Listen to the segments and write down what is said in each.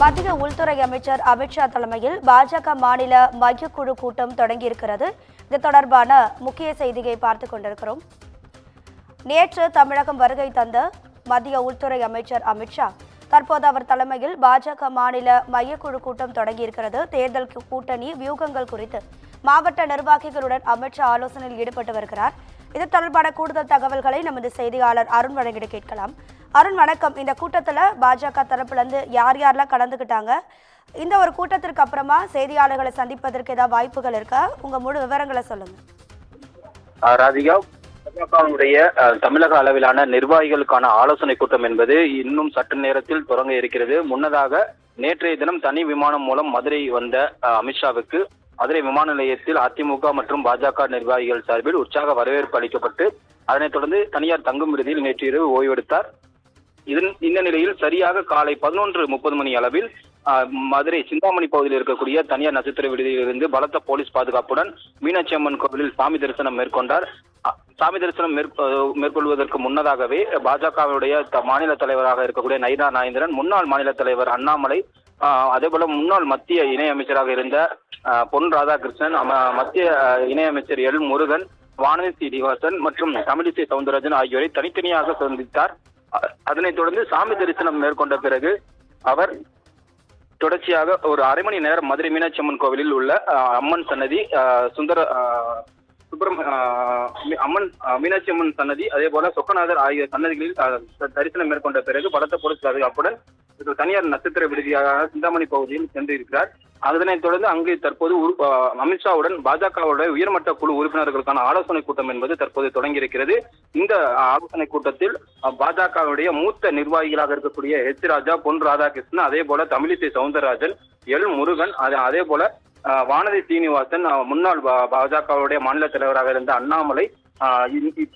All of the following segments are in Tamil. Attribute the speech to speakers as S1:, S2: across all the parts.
S1: மத்திய உள்துறை அமைச்சர் அமித்ஷா தலைமையில் பாஜக மாநில மையக்குழு கூட்டம் தொடங்கியிருக்கிறது. இது தொடர்பான முக்கிய செய்தியை பார்த்துக் கொண்டிருக்கிறோம். நேற்று தமிழகம் வருகை தந்த மத்திய உள்துறை அமைச்சர் அமித்ஷா தற்போது அவர் தலைமையில் பாஜக மாநில மையக்குழு கூட்டம் தொடங்கியிருக்கிறது. தேர்தல் கூட்டணி வியூகங்கள் குறித்து மாவட்ட நிர்வாகிகளுடன் அமித்ஷா ஆலோசனையில் ஈடுபட்டு வருகிறார். இது தொடர்பான கூடுதல் தகவல்களை நமது செய்தியாளர் அருண் வழங்கிட கேட்கலாம். அருண் வணக்கம். இந்த கூட்டத்தில் பாஜக தரப்புல இருந்து யார் யாரெல்லாம் கலந்துக்கிட்டாங்க? இந்த ஒரு கூட்டத்திற்கு அப்புறமா செய்தியாளர்களை சந்திப்பதற்கு ஏதாவது வாய்ப்புகள் இருக்கா? உங்க முழு விவரங்களை சொல்லுங்க.
S2: ராதிகா, பாஜகவுடைய தமிழக அளவிலான நிர்வாகிகளுக்கான ஆலோசனை கூட்டம் என்பது இன்னும் சற்று நேரத்தில் தொடங்க இருக்கிறது. முன்னதாக நேற்றைய தினம் தனி விமானம் மூலம் மதுரை வந்த அமித்ஷாவுக்கு மதுரை விமான நிலையத்தில் அதிமுக மற்றும் பாஜக நிர்வாகிகள் சார்பில் உற்சாக வரவேற்பு அளிக்கப்பட்டு அதனைத் தொடர்ந்து தனியார் தங்கும் விடுதியில் நேற்று இரவு ஓய்வெடுத்தார். இந்த நிலையில் சரியாக காலை 11:30 மணி அளவில் மதுரை சிந்தாமணி பகுதியில் இருக்கக்கூடிய தனியார் நட்சத்திர விடுதியிலிருந்து பலத்த போலீஸ் பாதுகாப்புடன் மீனாட்சி அம்மன் கோவிலில் சாமி தரிசனம் மேற்கொண்டார். சாமி தரிசனம் மேற்கொள்வதற்கு முன்னதாகவே பாஜகவுடைய மாநில தலைவராக இருக்கக்கூடிய நயினா நாகேந்திரன், முன்னாள் மாநில தலைவர் அண்ணாமலை, அதேபோல முன்னாள் மத்திய இணையமைச்சராக இருந்த பொன் ராதாகிருஷ்ணன், மத்திய இணையமைச்சர் எல் முருகன், வானதி சீனிவாசன் மற்றும் தமிழிசை சவுந்தரராஜன் ஆகியோரை தனித்தனியாக சந்தித்தார். அதனைத் தொடர்ந்து சாமி தரிசனம் மேற்கொண்ட பிறகு அவர் தொடர்ச்சியாக ஒரு அரை மணி நேரம் மதுரை மீனாட்சி அம்மன் கோவிலில் உள்ள அம்மன் சன்னதி, அம்மன் மீனாட்சி அம்மன் சன்னதி, அதே போல சொக்கநாதர் ஆகிய சன்னதிகளில் தரிசனம் மேற்கொண்ட பிறகு பலத்த போலீஸ் பாதுகாப்புடன் தனியார் நட்சத்திர விடுதியாக சிந்தாமணி பகுதியில் சென்றிருக்கிறார். அதனைத் தொடர்ந்து அங்கு தற்போது அமித்ஷாவுடன் பாஜகவுடைய உயர்மட்ட குழு உறுப்பினர்களுக்கான ஆலோசனை கூட்டம் என்பது தற்போது தொடங்கியிருக்கிறது. இந்த ஆலோசனை கூட்டத்தில் பாஜகவுடைய மூத்த நிர்வாகிகளாக இருக்கக்கூடிய ஹெச் ராஜா, பொன் ராதாகிருஷ்ணன், அதே போல தமிழிசை சவுந்தரராஜன், எல் முருகன், அதே போல வானதி சீனிவாசன், முன்னாள் பாஜகவுடைய மாநில தலைவராக இருந்த அண்ணாமலை,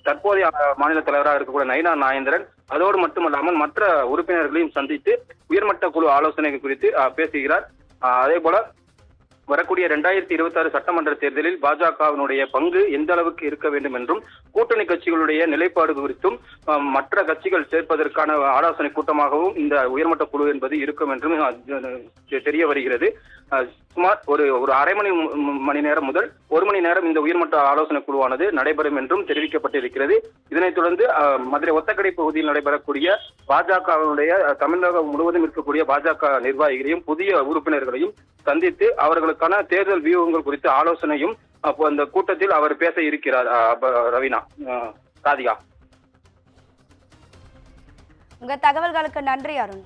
S2: தற்போதைய மாநில தலைவராக இருக்கக்கூடிய நயினா நாகேந்திரன், அதோடு மட்டுமல்லாமல் மற்ற உறுப்பினர்களையும் சந்தித்து உயர்மட்ட குழு ஆலோசனை குறித்து பேசுகிறார். அதே போல வரக்கூடிய 2026 சட்டமன்ற தேர்தலில் பாஜகவினுடைய பங்கு எந்த அளவுக்கு இருக்க வேண்டும் என்றும், கூட்டணி கட்சிகளுடைய நிலைப்பாடு குறித்தும் மற்ற கட்சிகள் சேர்ப்பதற்கான ஆலோசனை கூட்டமாகவும் இந்த உயர்மட்ட குழு என்பது இருக்கும் என்றும் தெரிய வருகிறது. சுமார் ஒரு அரை மணி நேரம் முதல் 1 மணி நேரம் இந்த உயர்மட்ட ஆலோசனை குழுவானது நடைபெறும் என்றும் தெரிவிக்கப்பட்டிருக்கிறது. இதனைத் தொடர்ந்து மதுரை ஒத்தக்கடை பகுதியில் நடைபெறக்கூடிய பாஜகவினுடைய தமிழகம் முழுவதும் இருக்கக்கூடிய பாஜக நிர்வாகிகளையும் புதிய உறுப்பினர்களையும் சந்தித்து அவர்களுக்கான தேர்தல் வியூகங்கள் குறித்து ஆலோசனையும் அந்த கூட்டத்தில் அவர் பேச இருக்கிறார். ரவீனா, ராதிகா,
S1: உங்க தகவல்களுக்கு நன்றி அருண்.